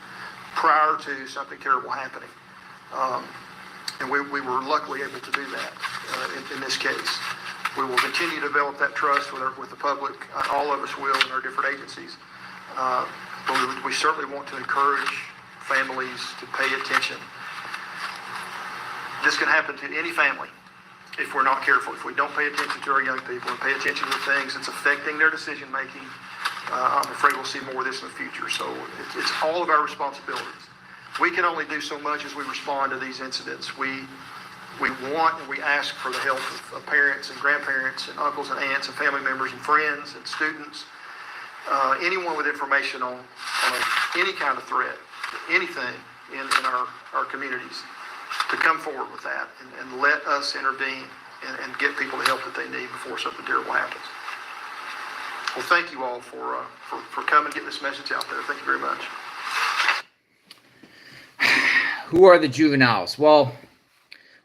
prior to something terrible happening. And we were luckily able to do that in this case. We will continue to develop that trust with the public. All of us will in our different agencies. But we certainly want to encourage families to pay attention. This can happen to any family if we're not careful. If we don't pay attention to our young people and pay attention to things that's affecting their decision making, I'm afraid we'll see more of this in the future. So it's all of our responsibilities. We can only do so much as we respond to these incidents. We want and we ask for the help of parents and grandparents and uncles and aunts and family members and friends and students, anyone with information on any kind of threat, anything in our communities, to come forward with that and let us intervene and get people the help that they need before something terrible happens. Well, thank you all for coming and getting this message out there. Thank you very much. Who are the juveniles? Well,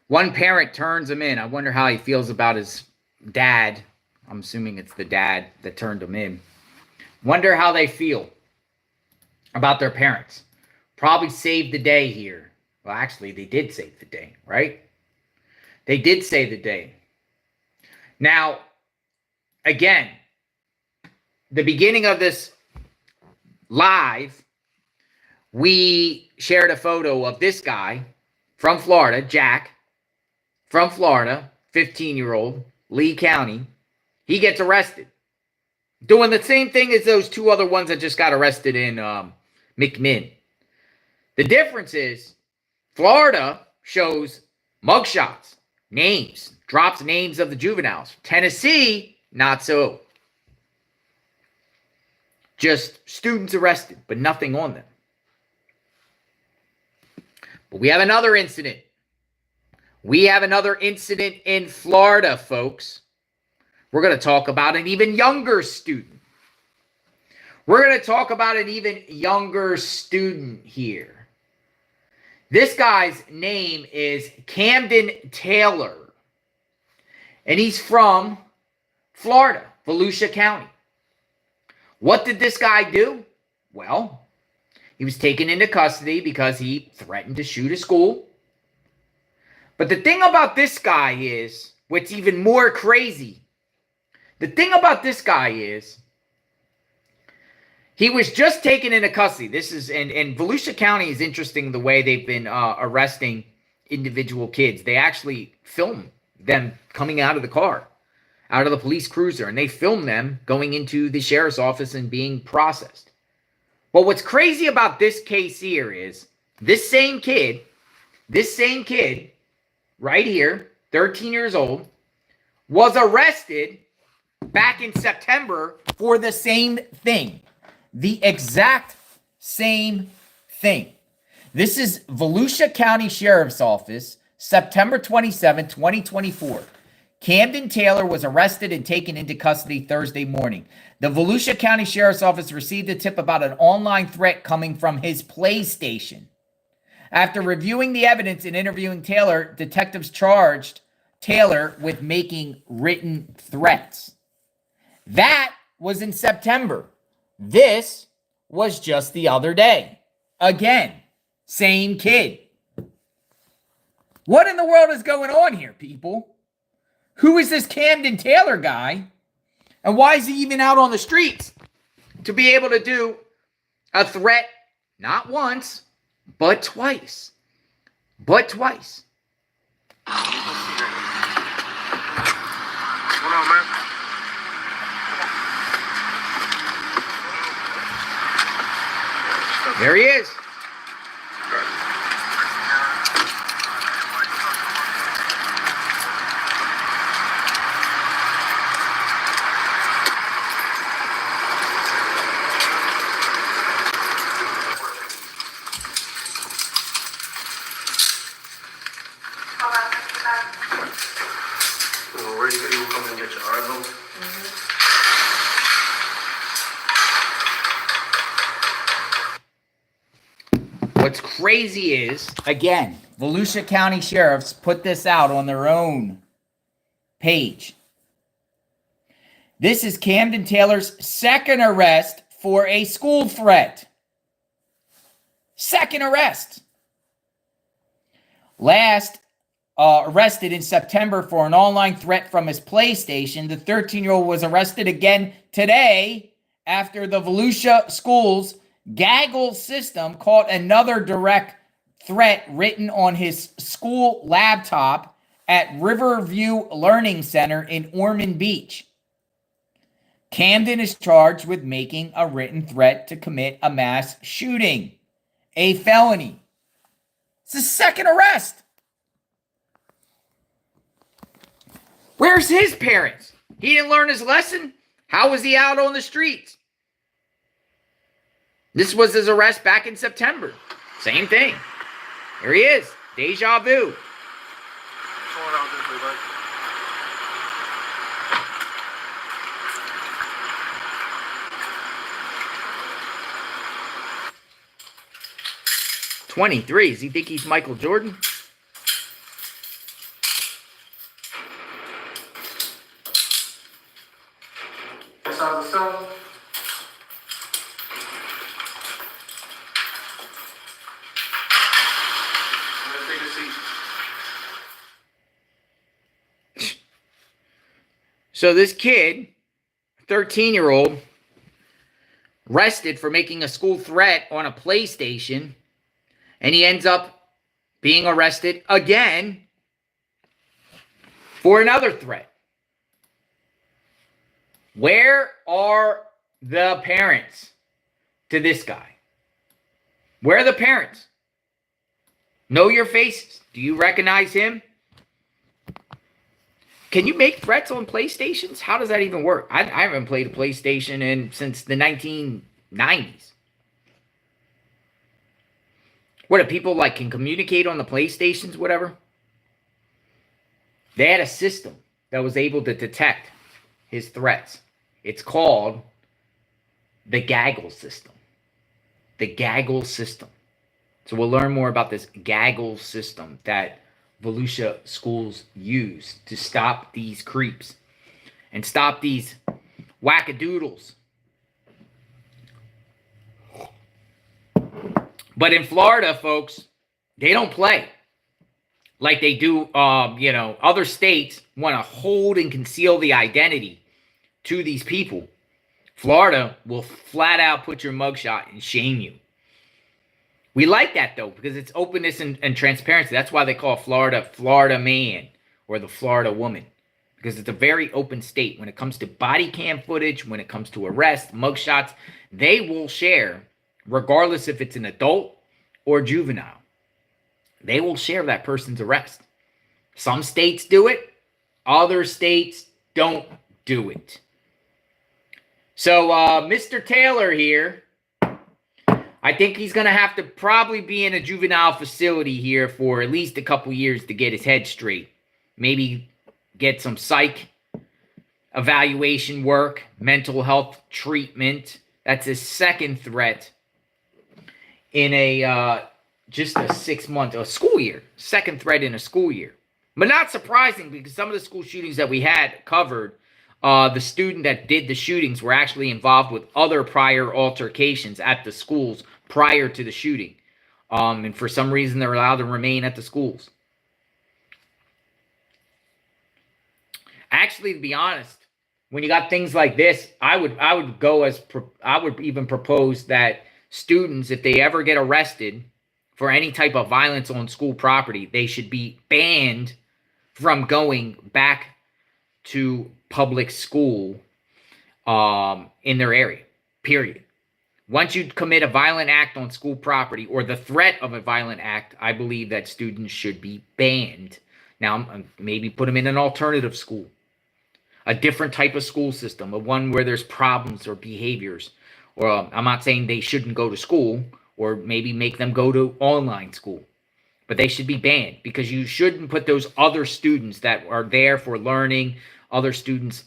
one parent turns him in. I wonder how he feels about his dad. I'm assuming it's the dad that turned him in. Wonder how they feel about their parents. Probably saved the day here. Well, actually, they did save the day, right? They did save the day. Now, again, the beginning of this live, we shared a photo of this guy from Florida, Jack, from Florida, 15-year-old, Lee County. He gets arrested. Doing the same thing as those two other ones that just got arrested in McMinn. The difference is Florida shows mugshots, names, drops names of the juveniles. Tennessee, not so. Just students arrested, but nothing on them. But we have another incident. We have another incident in Florida, folks. We're going to talk about an even younger student. We're going to talk about an even younger student here. This guy's name is Kamden Taylor, and he's from Florida, Volusia County. What did this guy do? Well, he was taken into custody because he threatened to shoot a school. But the thing about this guy is, what's even more crazy, the thing about this guy is, he was just taken into custody. This is, and Volusia County is interesting the way they've been arresting individual kids. They actually film them coming out of the car, out of the police cruiser, and they film them going into the sheriff's office and being processed. But what's crazy about this case here is this same kid right here, 13 years old, was arrested back in September for the same thing. The exact same thing. This is Volusia County Sheriff's Office, September 27, 2024. Kamden Taylor was arrested and taken into custody Thursday morning. The Volusia County Sheriff's Office received a tip about an online threat coming from his PlayStation. After reviewing the evidence and interviewing Taylor, detectives charged Taylor with making written threats. That was in September. This was just the other day. Again, same kid. What in the world is going on here, people? Who is this Kamden Taylor guy? And why is he even out on the streets to be able to do a threat not once, but twice? But twice. What's going on, man? There he is. Where you said you were coming to get your eyeball? What's crazy is, again, Volusia County Sheriffs put this out on their own page. This is Kamden Taylor's second arrest for a school threat. Second arrest. Last arrested in September for an online threat from his PlayStation. The 13-year-old was arrested again today after the Volusia schools gaggle system caught another direct threat written on his school laptop at Riverview Learning Center in Ormond Beach. Kamden is charged with making a written threat to commit a mass shooting, a felony. It's the second arrest. Where's his parents? He didn't learn his lesson? How was he out on the streets? This was his arrest back in September. Same thing. Here he is. Deja vu. What's going on this way, bud? $23. Does he think he's Michael Jordan? This how's the cell? Take a seat. So this kid, 13-year-old, arrested for making a school threat on a PlayStation, and he ends up being arrested again for another threat. Where are the parents to this guy? Where are the parents? Know your faces. Do you recognize him? Can you make threats on PlayStations? How does that even work? I haven't played a PlayStation since the 1990s. What, do people can communicate on the PlayStations, whatever? They had a system that was able to detect his threats. It's called the gaggle system. The gaggle system. So we'll learn more about this gaggle system that Volusia schools use to stop these creeps and stop these wackadoodles. But in Florida, folks, they don't play like they do. Other states want to hold and conceal the identity to these people. Florida will flat out put your mugshot and shame you. We like that, though, because it's openness and transparency. That's why they call Florida man or the Florida woman, because it's a very open state. When it comes to body cam footage, when it comes to arrests, mugshots, they will share, regardless if it's an adult or juvenile. They will share that person's arrest. Some states do it. Other states don't do it. So Mr. Taylor here, I think he's going to have to probably be in a juvenile facility here for at least a couple years to get his head straight. Maybe get some psych evaluation work, mental health treatment. That's his second threat in just a 6-month, a school year. Second threat in a school year. But not surprising, because some of the school shootings that we had covered the student that did the shootings were actually involved with other prior altercations at the schools prior to the shooting. And for some reason, they're allowed to remain at the schools. Actually, to be honest, when you got things like this, I would even propose that students, if they ever get arrested for any type of violence on school property, they should be banned from going back to public school in their area, period. Once you commit a violent act on school property or the threat of a violent act, I believe that students should be banned. Now, maybe put them in an alternative school, a different type of school system, a one where there's problems or behaviors. Or I'm not saying they shouldn't go to school, or maybe make them go to online school. But they should be banned, because you shouldn't put those other students that are there for learning, other students'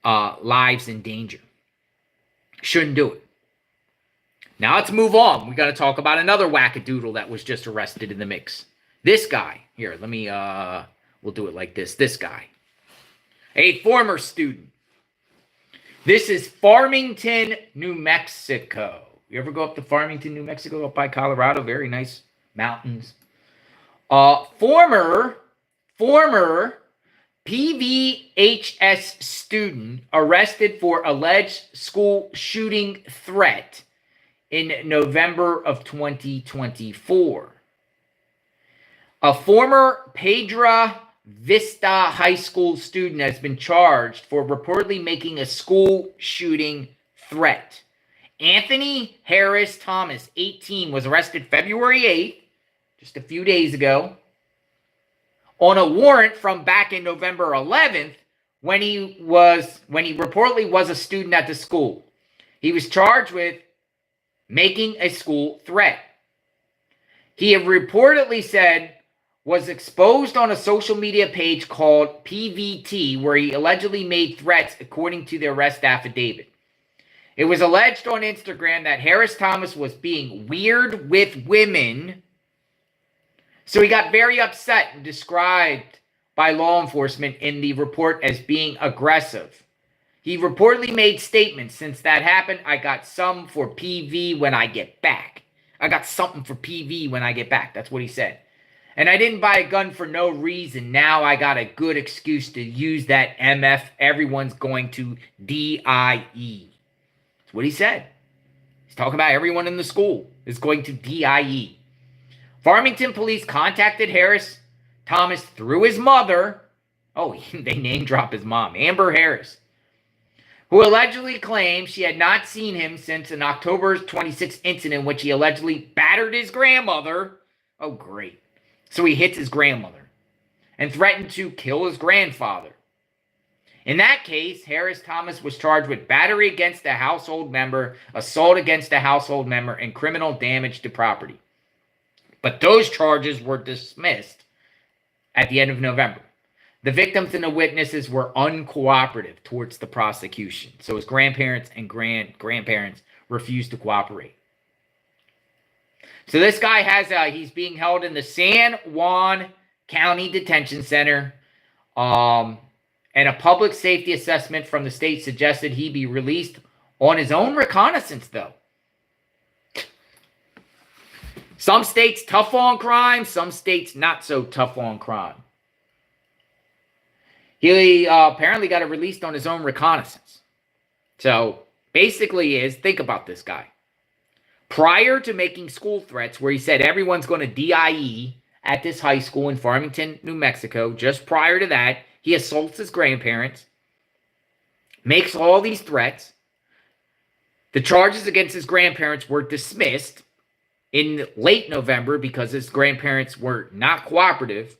lives in danger. Shouldn't do it. Now let's move on. We got to talk about another wackadoodle that was just arrested in the mix. This guy. Here, let me, we'll do it like this. This guy. A former student. This is Farmington, New Mexico. You ever go up to Farmington, New Mexico, up by Colorado? Very nice mountains. Former PVHS student arrested for alleged school shooting threat in November of 2024. A former Piedra Vista High School student has been charged for reportedly making a school shooting threat. Anthony Harris Thomas, 18, was arrested February 8th, just a few days ago, on a warrant from back in November 11th when he reportedly was a student at the school. He was charged with making a school threat. He had reportedly said was exposed on a social media page called PVT, where he allegedly made threats according to the arrest affidavit. It was alleged on Instagram that Harris Thomas was being weird with women, so he got very upset and described by law enforcement in the report as being aggressive. He reportedly made statements, "Since that happened, I got some for PV when I get back. I got something for PV when I get back." That's what he said. "And I didn't buy a gun for no reason. Now I got a good excuse to use that MF. Everyone's going to DIE." That's what he said. He's talking about everyone in the school is going to DIE. Farmington police contacted Harris Thomas through his mother. Oh, they name drop his mom, Amber Harris, who allegedly claimed she had not seen him since an October 26th incident in which he allegedly battered his grandmother. Oh, great. So he hits his grandmother and threatened to kill his grandfather. In that case, Harris Thomas was charged with battery against a household member, assault against a household member, and criminal damage to property. But those charges were dismissed at the end of November. The victims and the witnesses were uncooperative towards the prosecution. So his grandparents and grandparents refused to cooperate. So this guy he's being held in the San Juan County Detention Center. And a public safety assessment from the state suggested he be released on his own recognizance, though. Some states tough on crime, some states not so tough on crime. He apparently got it released on his own recognizance. So basically think about this guy. Prior to making school threats where he said everyone's going to DIE at this high school in Farmington, New Mexico, just prior to that, he assaults his grandparents, makes all these threats. The charges against his grandparents were dismissed in late November because his grandparents were not cooperative.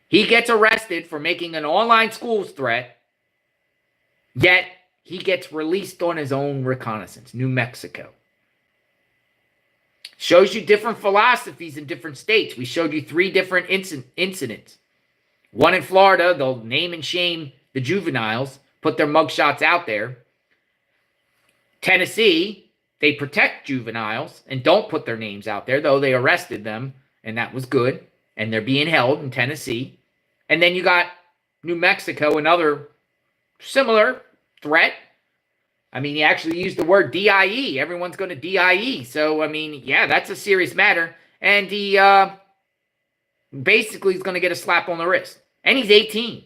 He gets arrested for making an online schools threat, yet he gets released on his own recognizance, New Mexico. Shows you different philosophies in different states. We showed you 3 different incidents. One in Florida, they'll name and shame the juveniles, put their mugshots out there. Tennessee, they protect juveniles and don't put their names out there, though they arrested them, and that was good. And they're being held in Tennessee. And then you got New Mexico, another similar threat. I mean, he actually used the word DIE. Everyone's going to DIE. So, I mean, yeah, that's a serious matter. And he basically is going to get a slap on the wrist. And he's 18.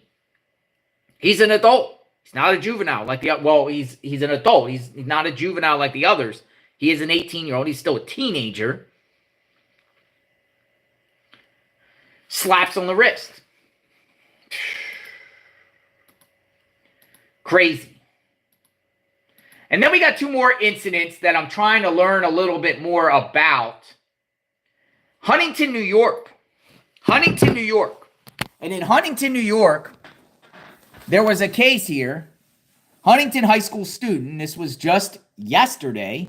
He's an adult. He's not a juvenile like he's an adult. He's not a juvenile like the others. He is an 18-year-old. He's still a teenager. Slaps on the wrist. Crazy. And then we got two more incidents that I'm trying to learn a little bit more about. Huntington, New York. Huntington, New York. And in Huntington, New York, there was a case here. Huntington High School student, this was just yesterday.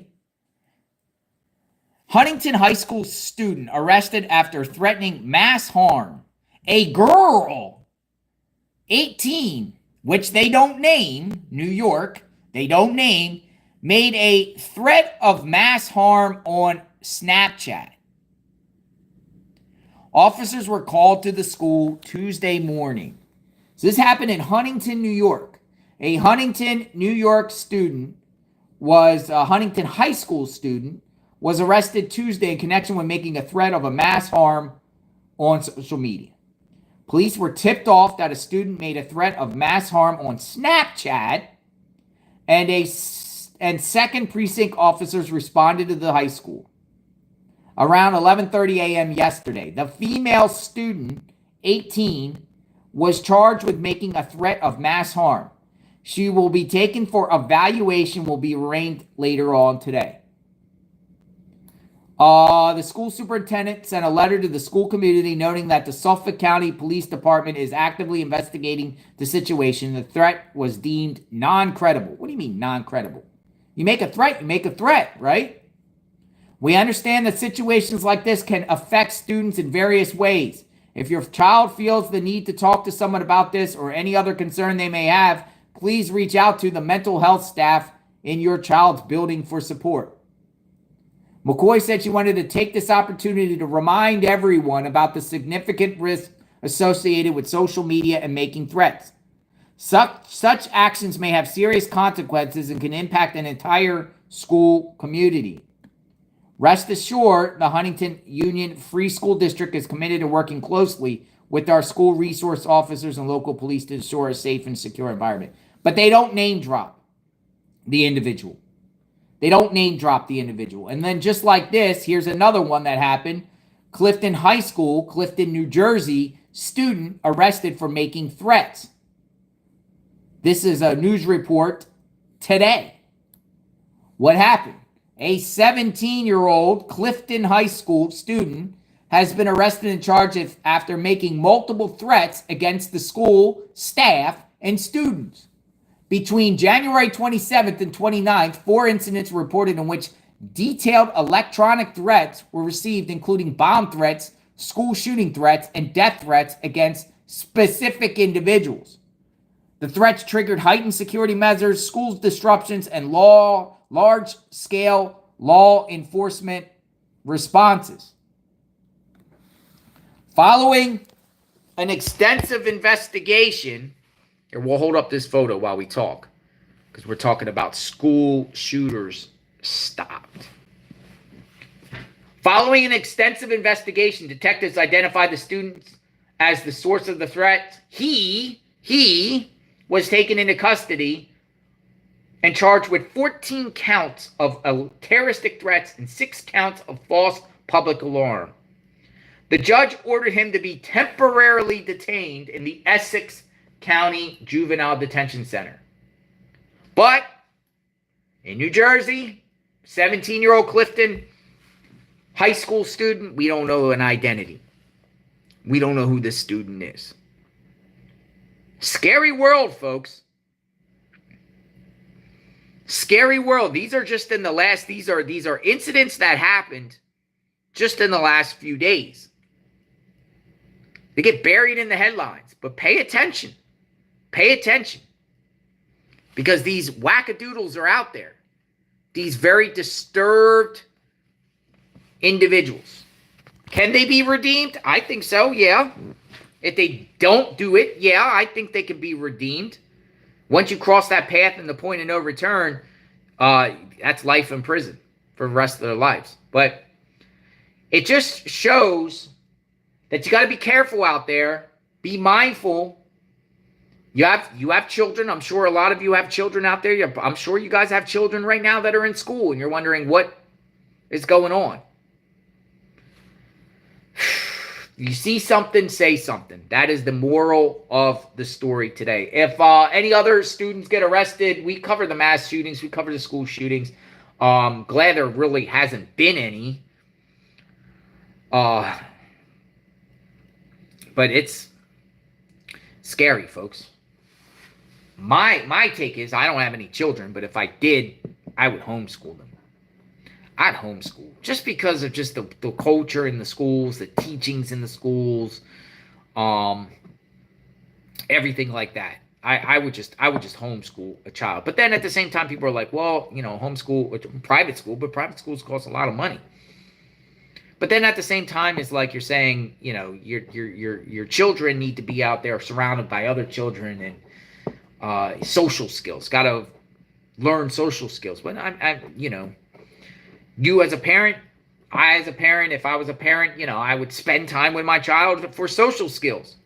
Huntington High School student arrested after threatening mass harm. A girl, 18, which they don't name, New York, they don't name, made a threat of mass harm on Snapchat. Officers were called to the school Tuesday morning. So this happened in Huntington, New York. A Huntington, New York student was a Huntington High School student was arrested Tuesday in connection with making a threat of a mass harm on social media. Police were tipped off that a student made a threat of mass harm on Snapchat, and second precinct officers responded to the high school. Around 11:30 a.m. yesterday, the female student, 18, was charged with making a threat of mass harm. She will be taken for evaluation, will be arraigned later on today. The school superintendent sent a letter to the school community noting that the Suffolk County Police Department is actively investigating the situation. The threat was deemed non-credible. What do you mean non-credible? You make a threat, you make a threat, right? We understand that situations like this can affect students in various ways. If your child feels the need to talk to someone about this or any other concern they may have, please reach out to the mental health staff in your child's building for support. McCoy said she wanted to take this opportunity to remind everyone about the significant risk associated with social media and making threats. Such actions may have serious consequences and can impact an entire school community. Rest assured, the Huntington Union Free School District is committed to working closely with our school resource officers and local police to ensure a safe and secure environment. But they don't name drop the individual. They don't name drop the individual. And then just like this, here's another one that happened. Clifton High School, Clifton, New Jersey, student arrested for making threats. This is a news report today. What happened? A 17-year-old Clifton High School student has been arrested and charged after making multiple threats against the school, staff, and students. Between January 27th and 29th, 4 incidents were reported in which detailed electronic threats were received, including bomb threats, school shooting threats, and death threats against specific individuals. The threats triggered heightened security measures, school disruptions, and large-scale law enforcement responses. Following an extensive investigation, here, we'll hold up this photo while we talk, because we're talking about school shooters stopped. Following an extensive investigation, detectives identified the students as the source of the threat. He was taken into custody and charged with 14 counts of terroristic threats and 6 counts of false public alarm. The judge ordered him to be temporarily detained in the Essex County Juvenile Detention Center. But in New Jersey, 17-year-old Clifton High School student, we don't know an identity. We don't know who this student is. Scary world, folks. Scary world. These are just in the last, these are incidents that happened just in the last few days. They get buried in the headlines, but pay attention. Pay attention. Because these wackadoodles are out there. These very disturbed individuals. Can they be redeemed? I think so, yeah. If they don't do it, yeah, I think they can be redeemed. Once you cross that path and the point of no return, that's life in prison for the rest of their lives. But it just shows that you got to be careful out there. Be mindful. You have children. I'm sure a lot of you have children out there. I'm sure you guys have children right now that are in school, and you're wondering what is going on. You see something, say something. That is the moral of the story today. If any other students get arrested, we cover the mass shootings. We cover the school shootings. Glad there really hasn't been any. But it's scary, folks. My take is I don't have any children, but if I did, I would homeschool them. I'd homeschool just because of just the culture in the schools, the teachings in the schools, everything like that. I would just homeschool a child. But then at the same time, people are like, well, you know, homeschool, private school, but private schools cost a lot of money. But then at the same time, it's like you're saying, you know, your children need to be out there surrounded by other children and social skills. Got to learn social skills. But you know, you as a parent, I as a parent, if I was a parent, you know, I would spend time with my child for social skills.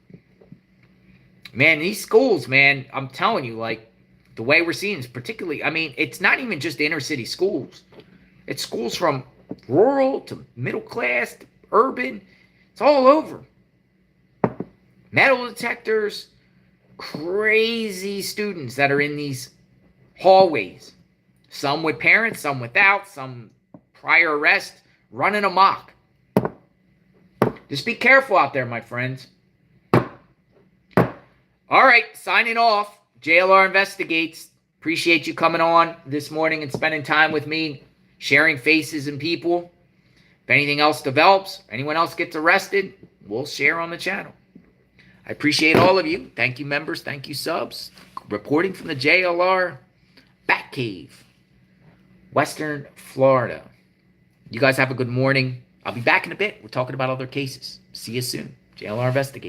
Man, these schools, man, I'm telling you, like, the way we're seeing is particularly, I mean, it's not even just inner city schools. It's schools from rural to middle class to urban. It's all over. Metal detectors, crazy students that are in these hallways. Some with parents, some without, some prior arrest, running amok. Just be careful out there, my friends. All right, signing off. JLR Investigates. Appreciate you coming on this morning and spending time with me, sharing faces and people. If anything else develops, anyone else gets arrested, we'll share on the channel. I appreciate all of you. Thank you, members. Thank you, subs. Reporting from the JLR Batcave, Western Florida. You guys have a good morning. I'll be back in a bit. We're talking about other cases. See you soon. JLR Investigate.